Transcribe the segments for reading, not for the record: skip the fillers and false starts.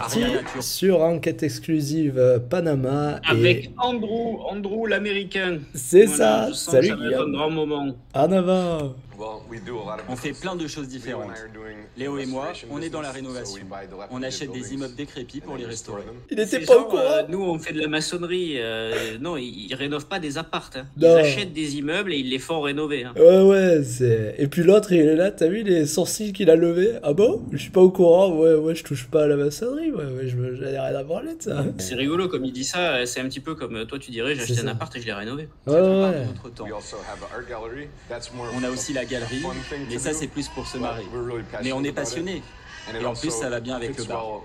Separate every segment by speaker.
Speaker 1: parti sur Enquête exclusive Panama.
Speaker 2: Avec Andrew l'américain.
Speaker 1: C'est
Speaker 2: voilà,
Speaker 1: ça, salut
Speaker 2: ça va être un grand moment.
Speaker 1: En avant.
Speaker 3: On fait plein de choses différentes. Léo et moi, on est dans la rénovation. On achète des immeubles décrépits pour les restaurer.
Speaker 1: Il était pas au courant.
Speaker 2: Nous, on fait de la maçonnerie. Non, ils rénovent pas des apparts. Hein. Ils
Speaker 1: Non.
Speaker 2: achètent des immeubles et ils les font rénover. Hein.
Speaker 1: Ouais, c'est... Et puis l'autre, il est là, t'as vu les sourcils qu'il a levés? Ah bon? Je suis pas au courant, ouais, je touche pas à la maçonnerie, ouais, j'en ai rien à branler de ça.
Speaker 2: C'est rigolo, comme il dit ça, c'est un petit peu comme toi, tu dirais, j'ai acheté un appart et je l'ai rénové.
Speaker 1: Ouais.
Speaker 3: Notre temps. On a aussi la galerie, mais ça c'est plus pour se marrer. Mais on est passionné. Et en plus, ça va bien avec le bar.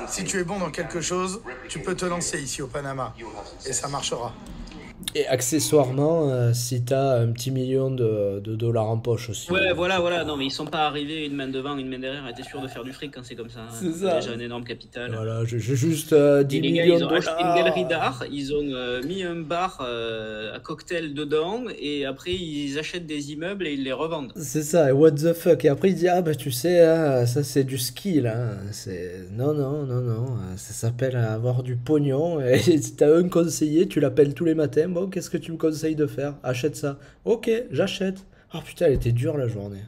Speaker 4: Si tu es bon dans quelque chose, tu peux te lancer ici au Panama. Et ça marchera.
Speaker 1: Et accessoirement, si t'as un petit million de dollars en poche aussi.
Speaker 2: Ouais, voilà, non mais ils sont pas arrivés une main devant, une main derrière, et t'es sûr de faire du fric quand c'est comme ça. Hein.
Speaker 1: C'est ça.
Speaker 2: Déjà un énorme capital.
Speaker 1: Voilà, j'ai juste 10
Speaker 2: et les
Speaker 1: millions
Speaker 2: gars, ils
Speaker 1: de
Speaker 2: ont acheté
Speaker 1: dollars.
Speaker 2: une galerie d'art, ils ont mis un bar à cocktail dedans, et après ils achètent des immeubles et ils les revendent.
Speaker 1: C'est ça, et what the fuck. Et après il dit, ah bah tu sais, hein, ça c'est du skill. Hein. Non, ça s'appelle avoir du pognon. Et si t'as un conseiller, tu l'appelles tous les matins. Bon, qu'est-ce que tu me conseilles de faire? Achète ça. Ok, j'achète. Oh putain, elle était dure la journée.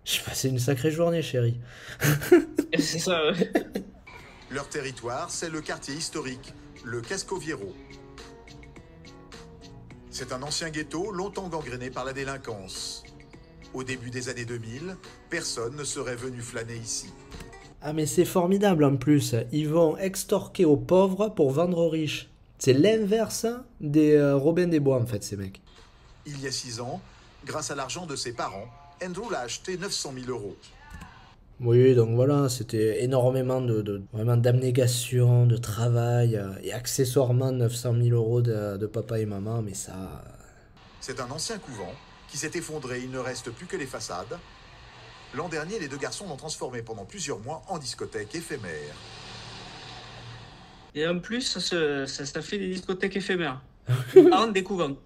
Speaker 1: J'ai passé une sacrée journée, chérie.
Speaker 2: C'est ça, ouais.
Speaker 4: Leur territoire, c'est le quartier historique, le Casco Viejo. C'est un ancien ghetto longtemps gangréné par la délinquance. Au début des années 2000, personne ne serait venu flâner ici.
Speaker 1: Ah mais c'est formidable en plus. Ils vont extorquer aux pauvres pour vendre aux riches. C'est l'inverse des Robin des Bois en fait, ces mecs.
Speaker 4: Il y a 6 ans, grâce à l'argent de ses parents, Andrew l'a acheté 900 000 euros.
Speaker 1: Oui, donc voilà, c'était énormément vraiment d'abnégation, de travail, et accessoirement 900 000 euros de papa et maman, mais ça...
Speaker 4: C'est un ancien couvent qui s'est effondré, il ne reste plus que les façades. L'an dernier, les deux garçons l'ont transformé pendant plusieurs mois en discothèque éphémère.
Speaker 2: Et en plus, ça fait des discothèques éphémères. En découvrant.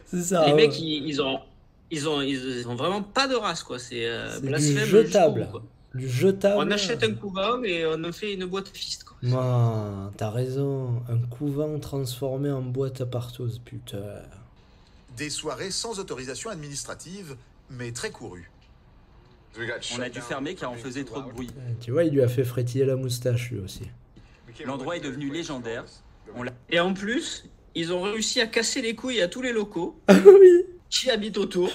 Speaker 1: C'est ça.
Speaker 2: Les mecs, ils ont vraiment pas de race, quoi. C'est blasphème.
Speaker 1: Du jetable.
Speaker 2: Quoi.
Speaker 1: Du jetable.
Speaker 2: On achète un couvent et on en fait une boîte fist, quoi.
Speaker 1: Non, t'as raison. Un couvent transformé en boîte à partouze, putain.
Speaker 4: Des soirées sans autorisation administrative, mais très courues.
Speaker 3: On a dû fermer car on faisait trop de bruit.
Speaker 1: Tu vois, il lui a fait frétiller la moustache, lui aussi.
Speaker 3: L'endroit est devenu légendaire.
Speaker 2: Et en plus, ils ont réussi à casser les couilles à tous les locaux
Speaker 1: Oui.
Speaker 2: qui habitent autour.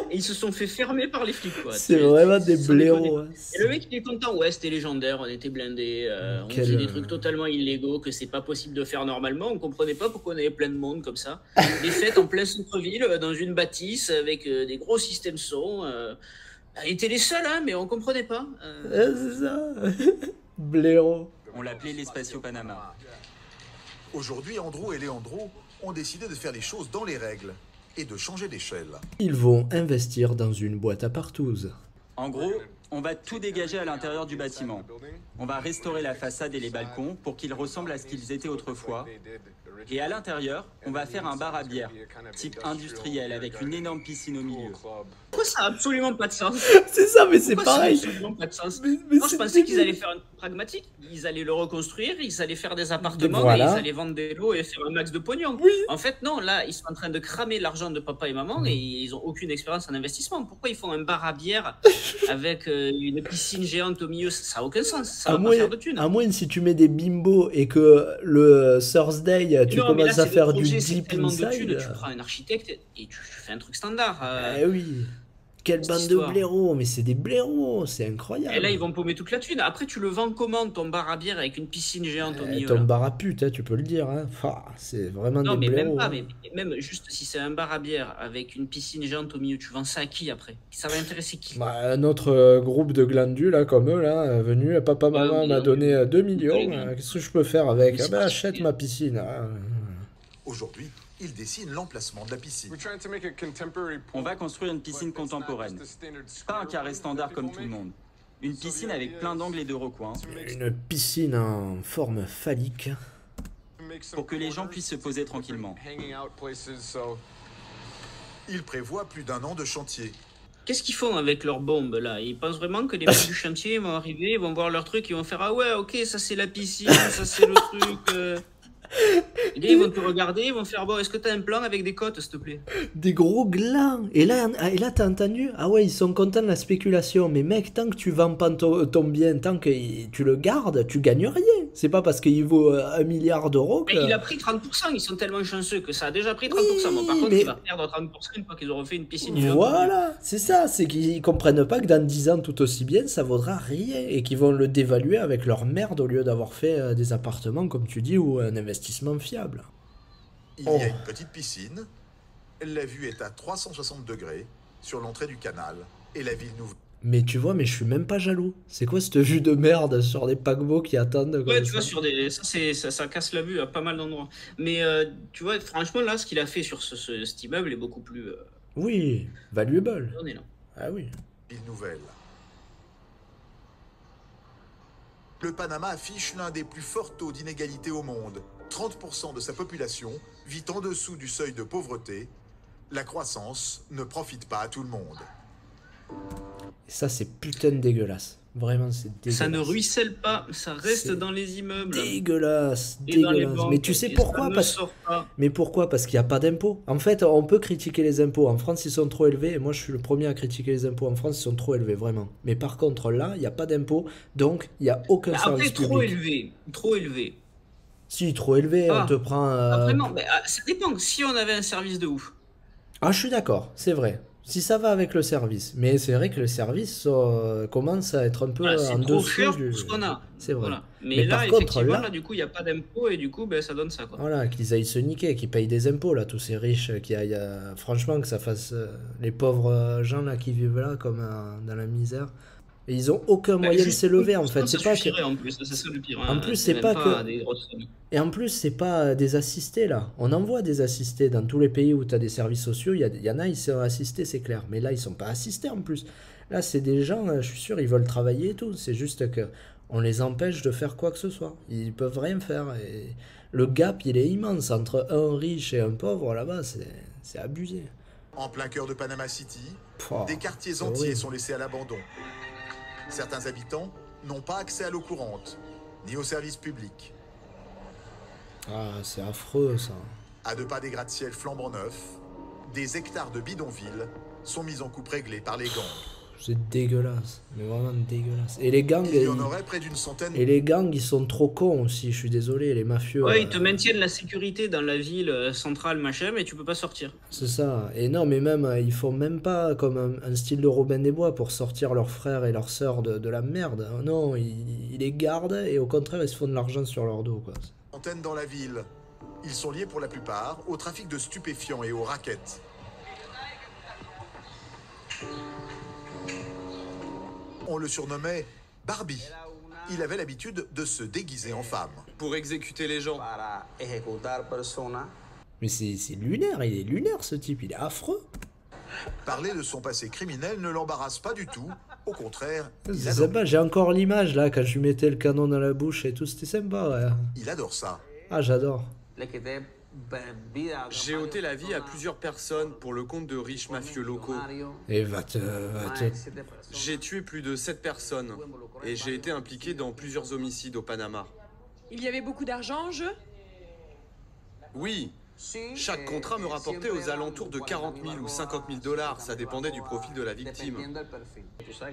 Speaker 2: Et ils se sont fait fermer par les flics, quoi.
Speaker 1: C'est vraiment des blaireaux. Hein.
Speaker 2: Et le mec, il est content. Ouais, c'était légendaire, on était blindés. On faisait des trucs totalement illégaux que c'est pas possible de faire normalement. On comprenait pas pourquoi on avait plein de monde comme ça. Des fêtes en plein centre-ville, dans une bâtisse, avec des gros systèmes son. Ils étaient les seuls, hein, mais on comprenait pas.
Speaker 1: C'est ça. Blaireau.
Speaker 3: On l'appelait l'Espacio Panama.
Speaker 4: Aujourd'hui, Andrew et Leandro ont décidé de faire les choses dans les règles et de changer d'échelle.
Speaker 1: Ils vont investir dans une boîte à partouze.
Speaker 3: En gros, on va tout dégager à l'intérieur du bâtiment. On va restaurer la façade et les balcons pour qu'ils ressemblent à ce qu'ils étaient autrefois. Et à l'intérieur, on va faire un bar à bière, type industriel, avec une énorme piscine au milieu.
Speaker 2: Pourquoi ça a absolument pas de sens?
Speaker 1: C'est ça, mais c'est
Speaker 2: Pourquoi
Speaker 1: pareil.
Speaker 2: ça a absolument pas de sens.
Speaker 1: Mais
Speaker 2: Moi, je pensais qu'ils allaient faire un truc pragmatique. Ils allaient le reconstruire, ils allaient faire des appartements,
Speaker 1: Voilà.
Speaker 2: et ils allaient vendre des lots et faire un max de pognon.
Speaker 1: Oui.
Speaker 2: En fait, non, là, ils sont en train de cramer l'argent de papa et maman et ils ont aucune expérience en investissement. Pourquoi ils font un bar à bière avec une piscine géante au milieu? Ça a aucun sens. Ça va pas faire de thunes.
Speaker 1: À moins si tu mets des bimbos et que le Thursday, tu
Speaker 2: Non, mais là,
Speaker 1: commences à
Speaker 2: c'est
Speaker 1: faire
Speaker 2: le
Speaker 1: du
Speaker 2: projet, c'est
Speaker 1: deep
Speaker 2: tellement de thunes,
Speaker 1: inside.
Speaker 2: tu prends un architecte et tu fais un truc standard.
Speaker 1: Eh oui. Quelle bande de
Speaker 2: histoire.
Speaker 1: blaireaux, mais c'est des blaireaux, c'est incroyable.
Speaker 2: Et là, ils vont paumer toute la thune. Après, tu le vends comment, ton bar à bière avec une piscine géante au milieu?
Speaker 1: Ton
Speaker 2: là
Speaker 1: bar à pute, hein, tu peux le dire. Hein. C'est vraiment
Speaker 2: Non,
Speaker 1: des
Speaker 2: mais même
Speaker 1: blaireaux.
Speaker 2: pas.
Speaker 1: Hein.
Speaker 2: Mais même juste si c'est un bar à bière avec une piscine géante au milieu, tu vends ça à qui après? Ça va intéresser qui?
Speaker 1: Bah, notre groupe de glandus, là, comme eux, là, venu, papa, maman m'a donné 2 millions. Qu'est-ce que je peux faire avec? Ah ben, achète ma piscine. Hein.
Speaker 4: Aujourd'hui, ils dessinent l'emplacement de la piscine.
Speaker 3: On va construire une piscine contemporaine. Pas un carré standard comme tout le monde. Une piscine avec plein d'angles et de recoins.
Speaker 1: Une piscine en forme phallique.
Speaker 3: Pour que les gens puissent se poser tranquillement.
Speaker 4: Ils prévoient plus d'1 an de chantier.
Speaker 2: Qu'est-ce qu'ils font avec leurs bombes, là? Ils pensent vraiment que les mecs du chantier vont arriver, ils vont voir leur truc, ils vont faire « Ah ouais, ok, ça c'est la piscine, ça c'est le truc... Les gars, ils vont te regarder, ils vont faire « Bon, est-ce que t'as un plan avec des côtes, s'il te plaît ?»
Speaker 1: Des gros glands. Et là t'as entendu? Ah ouais, ils sont contents de la spéculation. Mais mec, tant que tu vends pas ton bien, tant que tu le gardes, tu gagnes rien. C'est pas parce qu'il vaut 1 milliard d'euros que...
Speaker 2: Mais il a pris 30%, ils sont tellement chanceux que ça a déjà pris 30%. Bon, par contre, il va perdre 30% une fois qu'ils auront fait une piscine.
Speaker 1: Voilà, c'est ça. C'est qu'ils comprennent pas que dans 10 ans, tout aussi bien, ça vaudra rien. Et qu'ils vont le dévaluer avec leur merde au lieu d'avoir fait des appartements, comme tu dis, ou un investissement fiable.
Speaker 4: Il y a une petite piscine. La vue est à 360 degrés sur l'entrée du canal et la ville nouvelle.
Speaker 1: Mais tu vois, mais je suis même pas jaloux. C'est quoi cette vue de merde sur des paquebots qui attendent comme
Speaker 2: Ouais, tu
Speaker 1: ça.
Speaker 2: vois, ça casse la vue à pas mal d'endroits. Mais tu vois, franchement, là, ce qu'il a fait sur cet immeuble est beaucoup plus...
Speaker 1: Oui, valuable.
Speaker 2: on est là.
Speaker 1: Ah oui.
Speaker 4: Ville nouvelle. Le Panama affiche l'un des plus forts taux d'inégalité au monde. 30% de sa population vit en dessous du seuil de pauvreté. La croissance ne profite pas à tout le monde.
Speaker 1: Et ça, c'est putain de dégueulasse. Vraiment, c'est dégueulasse.
Speaker 2: Ça ne ruisselle pas, ça reste dans les immeubles.
Speaker 1: Dégueulasse,
Speaker 2: Et dans les
Speaker 1: dégueulasse.
Speaker 2: banques,
Speaker 1: Mais tu sais
Speaker 2: et
Speaker 1: pourquoi?
Speaker 2: ça ne sort pas.
Speaker 1: Mais pourquoi? Parce qu'il n'y a pas d'impôts. En fait, on peut critiquer les impôts. En France, ils sont trop élevés. Et moi, je suis le premier à critiquer les impôts. En France, ils sont trop élevés, vraiment. Mais par contre, là, il n'y a pas d'impôts. Donc, il n'y a aucun service
Speaker 2: Après,
Speaker 1: public.
Speaker 2: trop élevé.
Speaker 1: Si, trop élevé, on te prend...
Speaker 2: Vraiment, ça dépend. Si on avait un service de ouf.
Speaker 1: Ah, je suis d'accord, c'est vrai. Si ça va avec le service. Mais c'est vrai que le service commence à être un peu
Speaker 2: Voilà,
Speaker 1: en
Speaker 2: c'est trop
Speaker 1: dessous
Speaker 2: cher
Speaker 1: du...
Speaker 2: pour ce qu'on a.
Speaker 1: C'est vrai.
Speaker 2: Voilà. Mais
Speaker 1: Mais
Speaker 2: là,
Speaker 1: par contre,
Speaker 2: effectivement,
Speaker 1: là-
Speaker 2: du coup, il n'y a pas d'impôt et du coup, ça donne ça, quoi.
Speaker 1: Voilà, qu'ils aillent se niquer, qu'ils payent des impôts, là, tous ces riches, qui aillent... franchement, que ça fasse les pauvres gens, là, qui vivent là, comme dans la misère. Et ils ont aucun moyen de s'élever, en fait. C'est
Speaker 2: Ça
Speaker 1: pas
Speaker 2: suffirait, en plus, c'est ça le pire.
Speaker 1: En plus, c'est
Speaker 2: même
Speaker 1: pas que-
Speaker 2: des grosses sommes.
Speaker 1: Et en plus, c'est pas des assistés, là. On envoie des assistés dans tous les pays où tu as des services sociaux. Il y en a, ils sont assistés, c'est clair. Mais là, ils sont pas assistés, en plus. Là, c'est des gens, je suis sûr, ils veulent travailler et tout. C'est juste que on les empêche de faire quoi que ce soit. Ils peuvent rien faire. Et le gap, il est immense entre un riche et un pauvre, là-bas. C'est abusé.
Speaker 4: En plein cœur de Panama City,
Speaker 1: Pouah,
Speaker 4: des quartiers
Speaker 1: c'est
Speaker 4: entiers
Speaker 1: horrible.
Speaker 4: sont laissés à l'abandon. Certains habitants n'ont pas accès à l'eau courante, ni aux services publics.
Speaker 1: Ah, c'est affreux, ça.
Speaker 4: À 2 pas des gratte-ciel flambant neufs, des hectares de bidonvilles sont mis en coupe réglée par les gangs.
Speaker 1: C'est dégueulasse. Mais vraiment dégueulasse. Et les gangs...
Speaker 4: Il y en aurait près d'une centaine.
Speaker 1: Et les gangs, ils sont trop cons aussi, je suis désolé, les mafieux.
Speaker 2: Ouais, ils te maintiennent la sécurité dans la ville centrale, machin, mais tu peux pas sortir.
Speaker 1: C'est ça. Et non, mais même, ils font même pas comme un style de Robin des Bois pour sortir leurs frères et leurs sœurs de la merde. Non, ils les gardent et au contraire, ils se font de l'argent sur leur dos, quoi.
Speaker 4: Centaines dans la ville. Ils sont liés pour la plupart au trafic de stupéfiants et aux rackets. On le surnommait Barbie. Il avait l'habitude de se déguiser en femme.
Speaker 5: Pour exécuter les gens.
Speaker 6: para ejecutar personas.
Speaker 1: Mais c'est lunaire, il est lunaire ce type, il est affreux.
Speaker 4: Parler de son passé criminel ne l'embarrasse pas du tout. Au contraire, il
Speaker 1: C'est
Speaker 4: adore,
Speaker 1: sympa, j'ai encore l'image là, quand je lui mettais le canon dans la bouche et tout, c'était sympa, ouais.
Speaker 4: il adore ça.
Speaker 1: Ah, j'adore.
Speaker 6: Le quité vida.
Speaker 5: J'ai ôté la vie à plusieurs personnes pour le compte de riches mafieux locaux.
Speaker 1: Et
Speaker 5: J'ai tué plus de 7 personnes et j'ai été impliqué dans plusieurs homicides au Panama.
Speaker 7: Il y avait beaucoup d'argent en jeu?
Speaker 5: Oui, chaque contrat me rapportait aux alentours de 40 000 ou 50 000 dollars, ça dépendait du profil de la victime.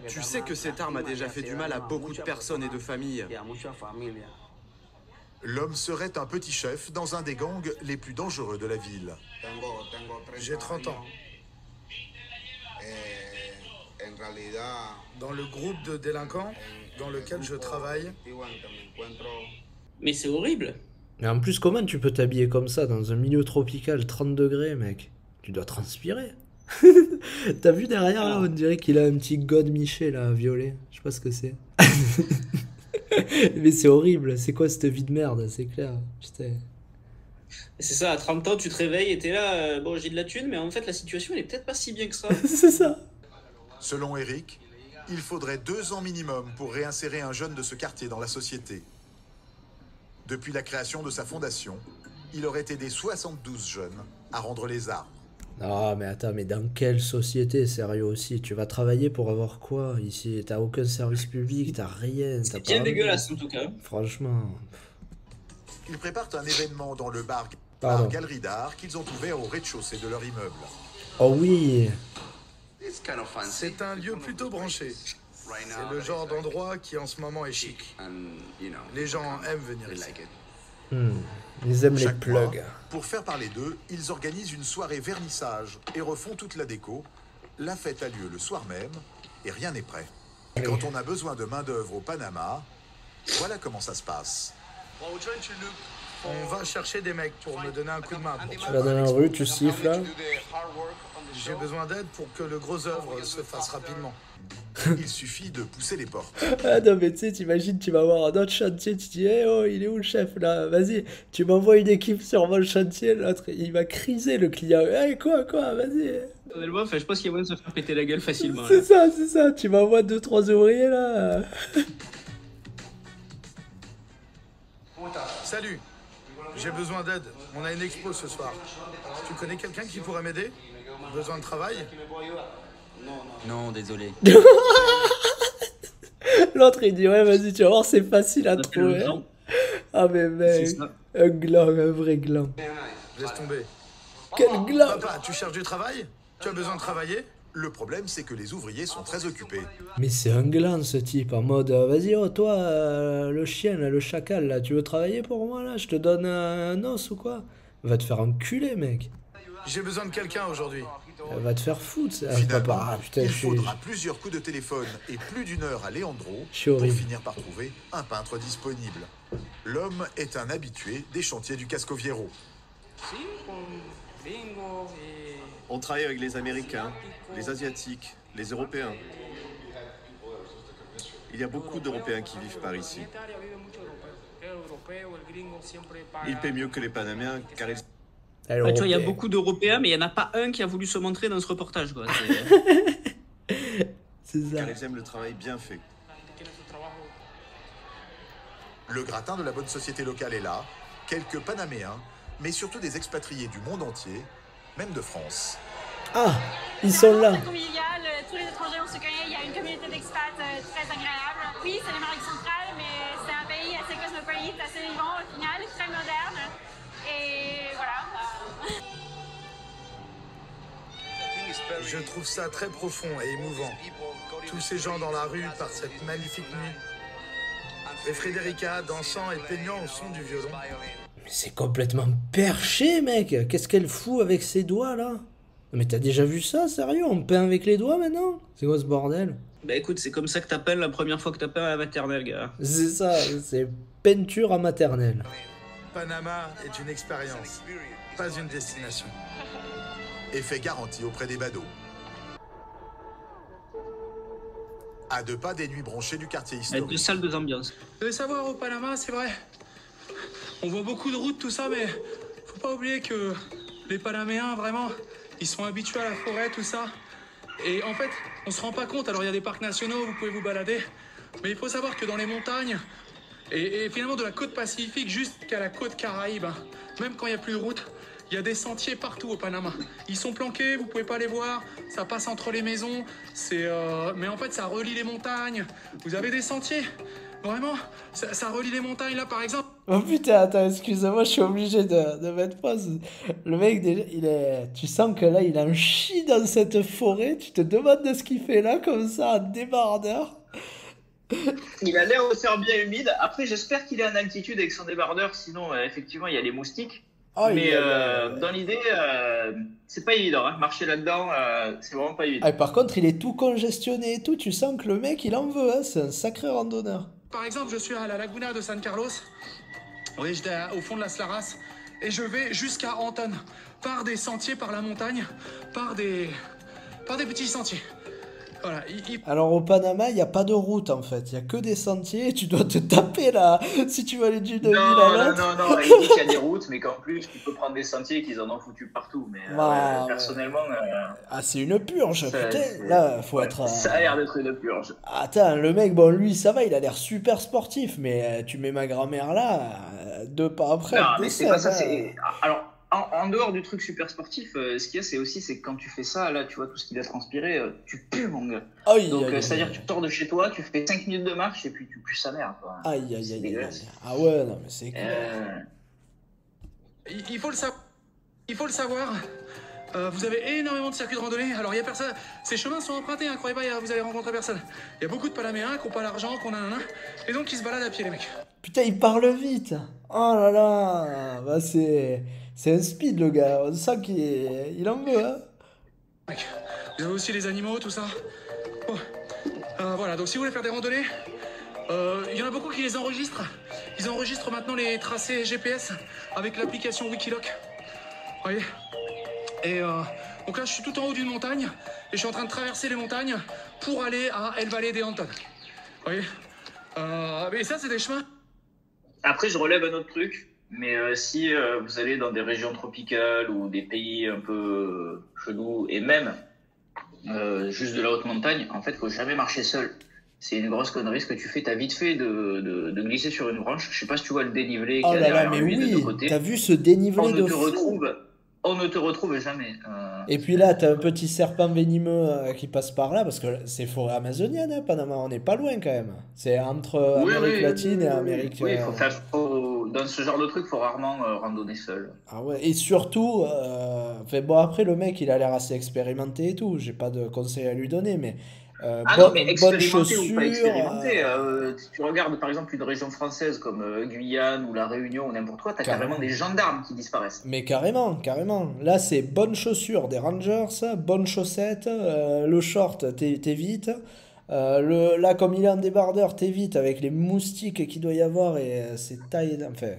Speaker 5: Tu sais que cette arme a déjà fait du mal à beaucoup de personnes et de familles.
Speaker 4: L'homme serait un petit chef dans un des gangs les plus dangereux de la ville.
Speaker 8: J'ai 30 ans. Dans le groupe de délinquants dans lequel je travaille,
Speaker 2: Mais c'est horrible.
Speaker 1: Mais en plus, comment tu peux t'habiller comme ça dans un milieu tropical, 30 degrés, mec? Tu dois transpirer. T'as vu derrière là, on dirait qu'il a un petit God Miché là, violet. Je sais pas ce que c'est. Mais c'est horrible, c'est quoi cette vie de merde, c'est clair. Putain.
Speaker 2: C'est ça, à 30 ans, tu te réveilles et t'es là, bon, j'ai de la thune, mais en fait, la situation, elle est peut-être pas si bien que ça.
Speaker 1: C'est ça.
Speaker 4: Selon Eric, il faudrait 2 ans minimum pour réinsérer un jeune de ce quartier dans la société. Depuis la création de sa fondation, il aurait aidé 72 jeunes à rendre les armes.
Speaker 1: Non, mais attends, mais dans quelle société, sérieux aussi? Tu vas travailler pour avoir quoi ici? T'as aucun service public, t'as rien, t'as
Speaker 2: C'est
Speaker 1: pas
Speaker 2: bien
Speaker 1: un-
Speaker 2: dégueulasse en tout cas.
Speaker 1: Franchement.
Speaker 4: Ils préparent un événement dans le bar
Speaker 1: Pardon.
Speaker 4: Galerie d'Art qu'ils ont ouvert au rez-de-chaussée de leur immeuble.
Speaker 1: Oh oui!
Speaker 8: C'est un lieu plutôt branché. C'est le genre d'endroit qui en ce moment est chic. Les gens aiment venir ici.
Speaker 1: Ils aiment les
Speaker 4: Chaque mois,
Speaker 1: plugs.
Speaker 4: pour faire parler d'eux, ils organisent une soirée vernissage et refont toute la déco. La fête a lieu le soir même et rien n'est prêt. Quand on a besoin de main-d'œuvre au Panama, voilà comment ça se passe.
Speaker 8: On va chercher des mecs pour me donner un coup de main.
Speaker 1: Tu vas dans la rue, tu siffles là.
Speaker 8: J'ai besoin d'aide pour que le gros œuvre se fasse rapidement.
Speaker 4: Il suffit de pousser les portes.
Speaker 1: Ah non, mais tu sais, t'imagines, tu vas voir un autre chantier, tu dis, eh oh, il est où le chef là? Vas-y, tu m'envoies une équipe sur mon chantier, l'autre, il va criser le client. Eh quoi, vas-y.
Speaker 2: Honnêtement, enfin, je pense qu'il y a moyen de se faire péter la gueule facilement.
Speaker 1: C'est ça, tu m'envoies 2-3 ouvriers là.
Speaker 8: Salut, j'ai besoin d'aide. On a une expo ce soir. Tu connais quelqu'un qui pourrait m'aider? Besoin de travail?
Speaker 3: Non, désolé.
Speaker 1: L'autre il dit, ouais, vas-y, tu vas voir, c'est facile à
Speaker 2: On appelle le
Speaker 1: trouver.
Speaker 2: gland.
Speaker 1: Ah, mais mec,
Speaker 2: C'est ça.
Speaker 1: un gland, un vrai gland.
Speaker 8: Laisse tomber.
Speaker 1: Quel gland!
Speaker 8: Papa, tu cherches du travail? Tu as besoin de travailler?
Speaker 4: Le problème, c'est que les ouvriers sont très occupés.
Speaker 1: Mais c'est un gland ce type, en mode vas-y, oh toi, le chien, là, le chacal, là, tu veux travailler pour moi là? Je te donne un os ou quoi? Va te faire enculer, mec.
Speaker 8: J'ai besoin de quelqu'un aujourd'hui.
Speaker 1: Va te faire foutre. Ça.
Speaker 4: Finalement,
Speaker 1: Papa, ah, putain,
Speaker 4: il
Speaker 1: je suis
Speaker 4: faudra plusieurs coups de téléphone et plus d'une heure à Leandro
Speaker 1: Je suis
Speaker 4: pour
Speaker 1: horrible.
Speaker 4: finir par trouver un peintre disponible. L'homme est un habitué des chantiers du Cascoviero.
Speaker 5: On travaille avec les Américains, les Asiatiques, les Européens. Il y a beaucoup d'Européens qui vivent par ici. Ils paient mieux que les Panaméens car ils...
Speaker 1: Elle
Speaker 2: Ouais, tu vois, il y a
Speaker 1: européenne.
Speaker 2: beaucoup d'Européens, mais il n'y en a pas un qui a voulu se montrer dans ce reportage. Quoi.
Speaker 1: C'est ça.
Speaker 5: car ils aiment le travail bien fait.
Speaker 4: Le gratin de la bonne société locale est là, quelques Panaméens, mais surtout des expatriés du monde entier, même de France.
Speaker 1: Ah, ils sont là.
Speaker 9: Très convivial, tous les étrangers on se connaît, il y a une communauté d'expats très agréable. Oui, c'est l'Amérique centrale, mais c'est un pays assez cosmopolite, assez vivant au final, très moderne. Et voilà.
Speaker 8: Je trouve ça très profond et émouvant. Tous ces gens dans la rue par cette magnifique nuit. Et Frédérica dansant et peignant au son du violon.
Speaker 1: Mais c'est complètement perché, mec. Qu'est-ce qu'elle fout avec ses doigts là? Mais t'as déjà vu ça, sérieux? On peint avec les doigts maintenant? C'est quoi ce bordel?
Speaker 2: Bah écoute, c'est comme ça que t'appelles la première fois que t'appelles à la maternelle, gars.
Speaker 1: C'est ça, c'est peinture en maternelle.
Speaker 8: Panama est une expérience, pas une destination.
Speaker 4: Effet garanti auprès des badauds. À 2 pas des nuits bronchées du quartier
Speaker 2: Avec deux
Speaker 4: historique.
Speaker 2: salles, deux ambiances.
Speaker 10: Vous devez savoir, au Panama, c'est vrai, on voit beaucoup de routes, tout ça, mais faut pas oublier que les Panaméens, vraiment, ils sont habitués à la forêt, tout ça. Et en fait, on se rend pas compte, alors il y a des parcs nationaux, vous pouvez vous balader, mais il faut savoir que dans les montagnes, et finalement de la côte Pacifique jusqu'à la côte Caraïbe, même quand il n'y a plus de route, il y a des sentiers partout au Panama. Ils sont planqués, vous pouvez pas les voir, ça passe entre les maisons, mais en fait ça relie les montagnes. Vous avez des sentiers, vraiment, ça relie les montagnes là par exemple.
Speaker 1: Oh putain, attends, excuse-moi, je suis obligé de mettre pause. Le mec, déjà, tu sens que là, il en chie dans cette forêt. Tu te demandes de ce qu'il fait là, comme ça, en débardeur.
Speaker 2: Il a l'air de faire bien humide. Après, j'espère qu'il est en altitude avec son débardeur, sinon, effectivement, il y a les moustiques.
Speaker 1: Oh,
Speaker 2: Mais dans l'idée, c'est pas évident. Hein. Marcher là-dedans, c'est vraiment pas évident.
Speaker 1: Ah, par contre, il est tout congestionné et tout. Tu sens que le mec, il en veut. Hein. C'est un sacré randonneur.
Speaker 10: Par exemple, je suis à la Laguna de San Carlos. Oui, j'étais au fond de Las Laras. Et je vais jusqu'à Anton. Par des sentiers, par la montagne, par des petits sentiers. Voilà.
Speaker 1: Alors au Panama, il n'y a pas de route en fait. Il n'y a que des sentiers. Tu dois te taper là. Si tu vas aller d'une ville à l'autre.
Speaker 2: Non. Il dit qu'il y a des routes, mais qu'en plus, tu peux prendre des sentiers qu'ils en ont foutu partout. Mais personnellement.
Speaker 1: Ah, c'est une purge, putain.
Speaker 2: c'est-
Speaker 1: Là, faut être.
Speaker 2: Ça a l'air d'être une purge.
Speaker 1: Attends, le mec, bon, lui, ça va, il a l'air super sportif, mais tu mets ma grand-mère là, 2 pas après.
Speaker 2: Non,
Speaker 1: elle
Speaker 2: mais c'est
Speaker 1: décède,
Speaker 2: pas ça.
Speaker 1: hein.
Speaker 2: Alors,
Speaker 11: en dehors du truc super sportif, ce qu'il y a, c'est que quand tu fais ça, là, tu vois, tout ce qui doit transpirer, tu pues, mon gars. Donc, c'est-à-dire que tu sors de chez toi, tu fais 5 minutes de marche et puis tu pues sa mère, quoi.
Speaker 1: Aïe. Ah ouais, non, mais c'est clair.
Speaker 10: Il faut le savoir. Vous avez énormément de circuits de randonnée. Alors, il y a personne. Ces chemins sont empruntés, hein, croyez pas, vous allez rencontrer personne. Il y a beaucoup de Panaméens qui n'ont pas l'argent, qu'on a un. Et donc, ils se baladent à pied, les mecs.
Speaker 1: Putain, il parle vite. Oh là là. Bah, c'est un speed, le gars. On sent qu'il en veut, hein.
Speaker 10: Mec, vous avez aussi les animaux, tout ça. Bon. Voilà, donc si vous voulez faire des randonnées, il y en a beaucoup qui les enregistrent. Ils enregistrent maintenant les tracés GPS avec l'application Wikiloc. Vous voyez? Et donc là, je suis tout en haut d'une montagne et je suis en train de traverser les montagnes pour aller à El Valle de Antón. Vous voyez? Mais ça, c'est des chemins.
Speaker 11: Après, je relève un autre truc. Mais si vous allez dans des régions tropicales ou des pays un peu chelous et même juste de la haute montagne, en fait, faut jamais marcher seul. C'est une grosse connerie ce que tu fais. T'as vite fait de glisser sur une branche. Je sais pas si tu vois le dénivelé qu'il y a derrière lui de deux côtés.
Speaker 1: T'as vu ce dénivelé de fou.
Speaker 11: On ne te retrouve jamais.
Speaker 1: Et puis là, t'as un petit serpent venimeux qui passe par là, parce que c'est forêt amazonienne, hein, Panama, on n'est pas loin quand même. C'est entre Amérique latine et Amérique...
Speaker 11: Oui, dans ce genre de truc, il faut rarement randonner seul.
Speaker 1: Ah ouais, et surtout, bon après le mec, il a l'air assez expérimenté et tout, j'ai pas de conseils à lui donner, mais...
Speaker 11: non, mais expérimenté ou pas expérimenté, si tu regardes par exemple une région française comme Guyane ou La Réunion ou n'importe quoi, t'as carrément des gendarmes qui disparaissent.
Speaker 1: Mais carrément. Là, c'est bonnes chaussures des Rangers, bonnes chaussettes, le short, t'évites. Là, comme il est en débardeur, t'évites avec les moustiques qu'il doit y avoir et c'est taillé. Enfin,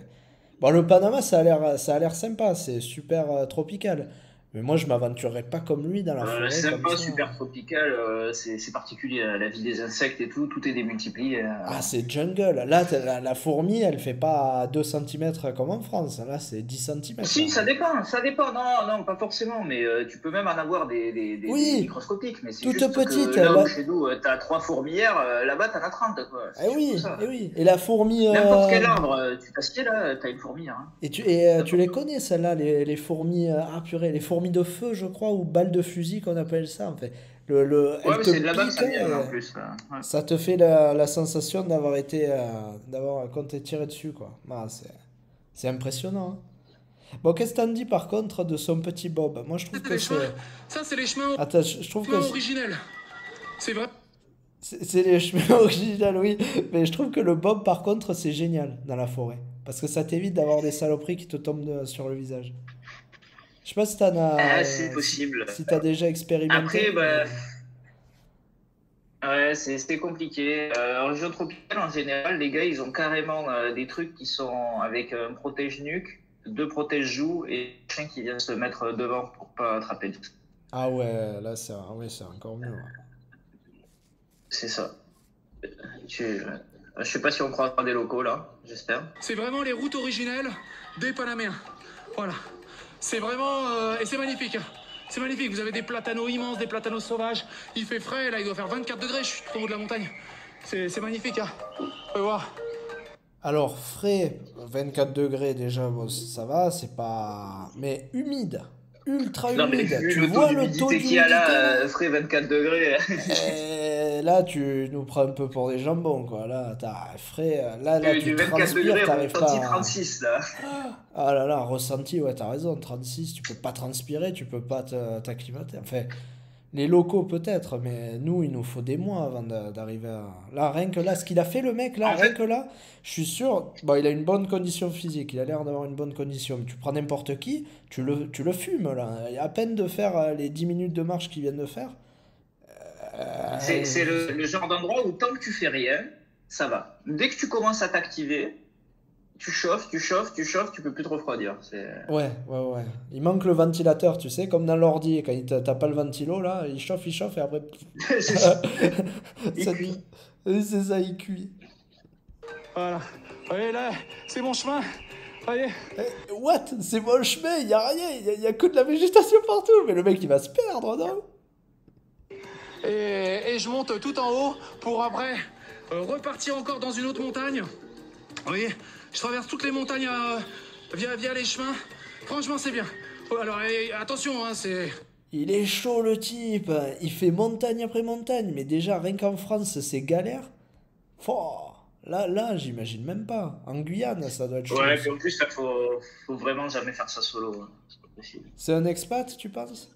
Speaker 1: bon, le Panama, ça a l'air sympa, c'est super tropical. Mais moi, je m'aventurerais pas comme lui dans la forêt.
Speaker 11: C'est sympa, super tropical, c'est particulier, la vie des insectes et tout est démultiplié.
Speaker 1: Ah, c'est jungle. Là, la fourmi, elle fait pas 2 cm comme en France. Là, c'est 10 cm.
Speaker 11: Si, ça dépend. Non, pas forcément, mais tu peux même en avoir des microscopiques. Mais c'est
Speaker 1: toute
Speaker 11: juste
Speaker 1: petite.
Speaker 11: Que là où chez nous, t'as 3 fourmilières, là-bas, t'en as 30. Quoi.
Speaker 1: Oui. Et la fourmi...
Speaker 11: N'importe quel arbre, tu passes pied là, t'as une fourmilière. Hein.
Speaker 1: Et tu les connais, celles-là, les fourmis... purée, les fourmis de feu, je crois, ou balles de fusil qu'on appelle ça, en fait.
Speaker 11: Ouais, mais c'est de là-bas que ça vient, en plus. Ouais.
Speaker 1: Ça te fait la sensation d'avoir quand t'es tiré dessus, quoi. C'est impressionnant. Hein. Bon, qu'est-ce que t'en dis, par contre, de son petit Bob? Moi, je trouve que c'est...
Speaker 10: Ça, c'est les chemins...
Speaker 1: Attends, je trouve que...
Speaker 10: originels. C'est vrai.
Speaker 1: C'est les chemins originaux, oui. Mais je trouve que le Bob, par contre, c'est génial dans la forêt. Parce que ça t'évite d'avoir des saloperies qui te tombent sur le visage. Je sais pas si t'en as...
Speaker 11: c'est possible.
Speaker 1: Si t'as déjà expérimenté.
Speaker 11: Après, ouais, c'est compliqué. En région tropicale, en général, les gars, ils ont carrément des trucs qui sont avec un protège-nuque, 2 protège-joues et un chien qui vient se mettre devant pour pas attraper tout.
Speaker 1: Ah ouais, là, c'est encore mieux. Ouais.
Speaker 11: C'est ça. Je sais pas si on croise des locaux, là, j'espère.
Speaker 10: C'est vraiment les routes originelles des Panaméens. Voilà. C'est vraiment... et c'est magnifique. Hein. C'est magnifique. Vous avez des platanos immenses, des platanos sauvages. Il fait frais, là, il doit faire 24 degrés. Je suis tout en haut de la montagne. C'est magnifique. Hein. Vous pouvez voir.
Speaker 1: Alors, frais, 24 degrés déjà, bon, ça va, c'est pas... Mais humide. Ultra humide.
Speaker 11: Non, mais
Speaker 1: tu vois le taux d'humidité
Speaker 11: qu'il y a là, frais 24 degrés.
Speaker 1: Et là, tu nous prends un peu pour des jambons, quoi. Là, t'as frais. Là, tu
Speaker 11: 24 degrés,
Speaker 1: t'arrives pas.
Speaker 11: 36 là.
Speaker 1: Ah là là, ressenti, ouais, t'as raison. 36, tu peux pas transpirer, tu peux pas t'acclimater. Enfin, les locaux peut-être, mais nous, il nous faut des mois avant d'arriver à. Là, rien que là, ce qu'il a fait, le mec, là, rien que là, je suis sûr. Bon, il a une bonne condition physique, il a l'air d'avoir une bonne condition. Mais tu prends n'importe qui, tu le fumes, là. Il y a à peine de faire les 10 minutes de marche qu'il vient de faire.
Speaker 11: C'est le genre d'endroit où tant que tu fais rien, ça va. Dès que tu commences à t'activer, tu chauffes, tu peux plus te refroidir.
Speaker 1: Ouais. Il manque le ventilateur, tu sais, comme dans l'ordi, quand t'as pas le ventilo, là, il chauffe, et après...
Speaker 11: c'est ça. Il cuit.
Speaker 1: C'est ça, il cuit.
Speaker 10: Voilà. Voyez là, c'est mon chemin. Voyez.
Speaker 1: What? C'est mon chemin, il y a rien, il y a que de la végétation partout, mais le mec, il va se perdre, non?
Speaker 10: Et je monte tout en haut pour après repartir encore dans une autre montagne. Vous voyez, je traverse toutes les montagnes via les chemins. Franchement, c'est bien. Alors, attention, hein, c'est...
Speaker 1: Il est chaud le type, il fait montagne après montagne, mais déjà rien qu'en France c'est galère. Là j'imagine même pas. En Guyane ça doit être chaud.
Speaker 11: Ouais, puis en plus, faut vraiment jamais faire ça solo. Hein. C'est pas possible.
Speaker 1: C'est un expat, tu penses?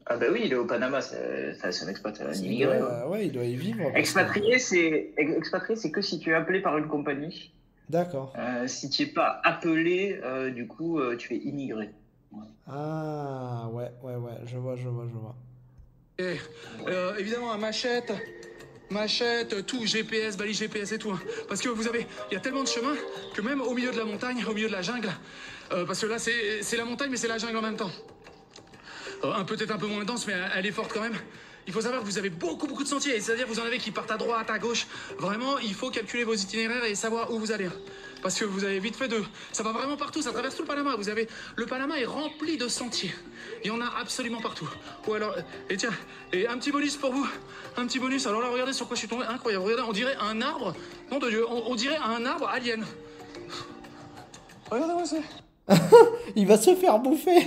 Speaker 11: Ah bah oui, il est au Panama, c'est un expat, un immigré.
Speaker 1: Ouais, il doit y vivre.
Speaker 11: Expatrié, c'est que si tu es appelé par une compagnie.
Speaker 1: D'accord.
Speaker 11: Si tu n'es pas appelé, du coup, tu es immigré. Ouais.
Speaker 1: Ah, ouais, je vois.
Speaker 10: Et, évidemment, machette, tout, GPS, balise GPS et tout. Hein. Parce que il y a tellement de chemins que même au milieu de la montagne, au milieu de la jungle, parce que là, c'est la montagne, mais c'est la jungle en même temps. Peut-être un peu moins dense, mais elle est forte quand même. Il faut savoir que vous avez beaucoup de sentiers, c'est-à-dire vous en avez qui partent à droite, à gauche. Vraiment, il faut calculer vos itinéraires et savoir où vous allez. Parce que vous avez vite fait ça va vraiment partout, ça traverse tout le Panama. Le Panama est rempli de sentiers. Il y en a absolument partout. Ou alors, et tiens, et un petit bonus pour vous. Un petit bonus. Alors là, regardez sur quoi je suis tombé. Incroyable. Regardez, on dirait un arbre. Nom de Dieu, on dirait un arbre alien. Regardez-moi ça.
Speaker 1: Il va se faire bouffer.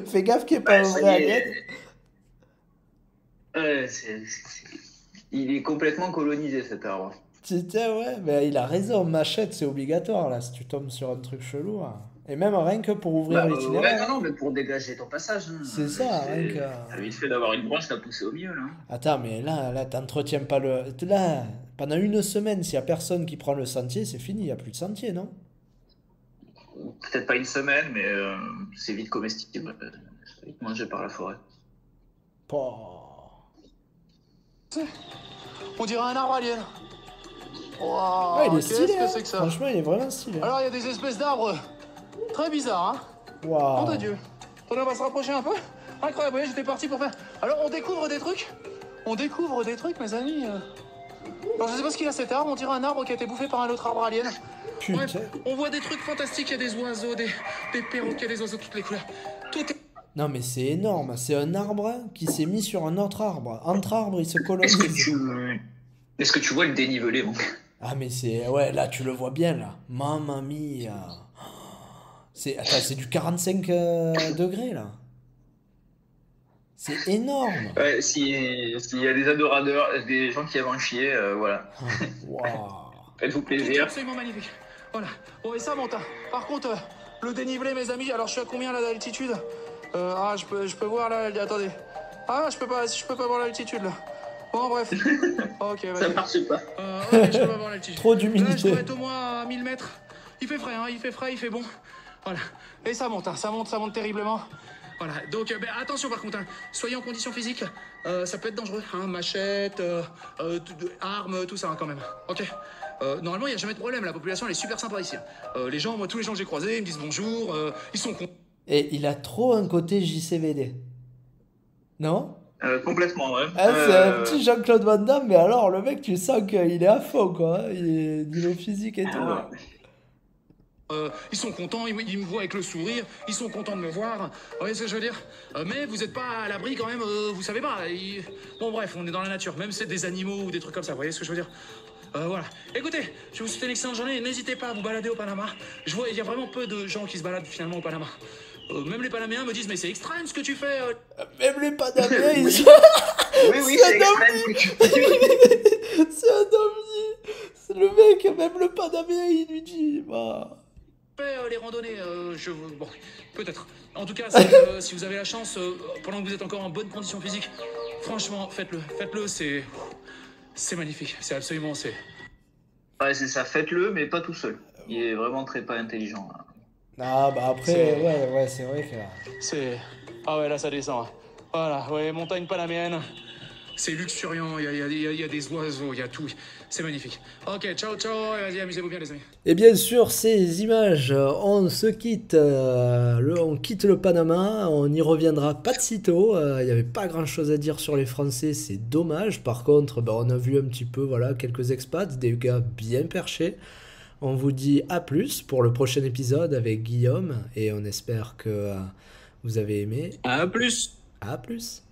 Speaker 1: Fais gaffe qu'il n'y ait pas un vrai alien.
Speaker 11: Il est complètement colonisé cet arbre.
Speaker 1: Putain, ouais, mais il a raison, machette, c'est obligatoire là, si tu tombes sur un truc chelou. Hein. Et même rien que pour ouvrir l'itinéraire.
Speaker 11: Ouais, non, mais pour dégager ton passage. Hein.
Speaker 1: C'est ça, rien que.
Speaker 11: T'as vite fait d'avoir une branche, t'as poussé au milieu là.
Speaker 1: Attends, mais là, t'entretiens pas le. Là, pendant une semaine, s'il y a personne qui prend le sentier, c'est fini, il n'y a plus de sentier, non?
Speaker 11: Peut-être pas une semaine, mais c'est vite comestible. C'est vite mangé par la forêt.
Speaker 10: On dirait un arbre alien.
Speaker 1: Wow, ouais, il est stylé,
Speaker 10: qu'est-ce que c'est que ça?
Speaker 1: Franchement, il est vraiment stylé.
Speaker 10: Alors, il y a des espèces d'arbres très bizarres, hein.
Speaker 1: Waouh.
Speaker 10: Nom de Dieu. On va se rapprocher un peu. Incroyable, voyez, j'étais parti pour faire... Alors, on découvre des trucs, mes amis. Alors, je sais pas ce qu'il a cet arbre, on dirait un arbre qui a été bouffé par un autre arbre alien.
Speaker 1: Putain.
Speaker 10: Bref, on voit des trucs fantastiques, il y a des oiseaux, des perroquets, des oiseaux de toutes les couleurs. Tout est...
Speaker 1: Non mais c'est énorme, c'est un arbre qui s'est mis sur un autre arbre. Entre arbres, il se colonise.
Speaker 11: Est-ce que tu vois le dénivelé, mon gars?
Speaker 1: Ah mais c'est... Ouais, là, tu le vois bien, là. Mamma mia. Attends, c'est du 45 degrés, là. C'est énorme.
Speaker 11: Ouais, s'il y a des adorateurs, des gens qui aiment en chier, voilà.
Speaker 1: Waouh.
Speaker 11: Faites-vous plaisir.
Speaker 10: C'est absolument magnifique. Voilà. Bon, et ça monte. Par contre, le dénivelé, mes amis, alors je suis à combien là d'altitude? Je peux voir là, attendez. Je peux pas voir l'altitude là. Bon, bref. Ok, vas-y.
Speaker 11: Ça marche pas.
Speaker 10: Ok, je peux pas voir l'altitude.
Speaker 1: Trop
Speaker 10: Là, je
Speaker 1: d'humidité.
Speaker 10: dois être au moins à 1000 mètres. Il fait frais, il fait bon. Voilà. Et ça monte terriblement. Voilà. Donc, attention par contre, hein. Soyez en condition physique. Ça peut être dangereux. Hein. Machette, armes, tout ça hein, quand même. Ok. Normalement, il n'y a jamais de problème. La population, elle est super sympa ici. Les gens, moi, tous les gens que j'ai croisés, ils me disent bonjour. Ils sont contents.
Speaker 1: Et il a trop un côté JCVD. Non?
Speaker 11: Complètement, ouais.
Speaker 1: Ah, c'est un petit Jean-Claude Van Damme, mais alors le mec, tu sens qu'il est à fond, quoi. Il est niveau physique et tout.
Speaker 10: Ils sont contents, ils me voient avec le sourire, ils sont contents de me voir. Vous voyez ce que je veux dire? Mais vous n'êtes pas à l'abri quand même, vous savez pas. Bon bref, on est dans la nature, même c'est des animaux ou des trucs comme ça, vous voyez ce que je veux dire? Voilà. Écoutez, je vous souhaite une excellente journée et n'hésitez pas à vous balader au Panama. Je vois, il y a vraiment peu de gens qui se baladent finalement au Panama. Même les Panaméens me disent, mais c'est extrême ce que tu fais.
Speaker 1: Même les Panaméens, ils sont...
Speaker 11: Oui, c'est extrême ce que tu fais.
Speaker 1: C'est un ovni. C'est le mec, même le Panaméen, il lui dit... Bah...
Speaker 10: Les randonnées, bon, peut-être. En tout cas, si vous avez la chance, pendant que vous êtes encore en bonne condition physique, franchement, faites-le, c'est magnifique, c'est absolument,
Speaker 11: Ouais, c'est ça, faites-le, mais pas tout seul. Il est vraiment très pas intelligent. Là.
Speaker 1: Ah, bah après, ouais, c'est vrai que...
Speaker 10: Ah ouais, là, ça descend. Voilà, ouais, montagne panaméenne. C'est luxuriant, il y a des oiseaux, il y a tout. C'est magnifique. Ok, ciao, vas-y, amusez-vous bien, les amis.
Speaker 1: Et bien sûr, ces images, on se quitte, on quitte le Panama, on n'y reviendra pas de sitôt. Il n'y avait pas grand-chose à dire sur les Français, c'est dommage. Par contre, on a vu un petit peu, voilà, quelques expats, des gars bien perchés. On vous dit à plus pour le prochain épisode avec Guillaume et on espère que vous avez aimé.
Speaker 2: À plus.
Speaker 1: À plus.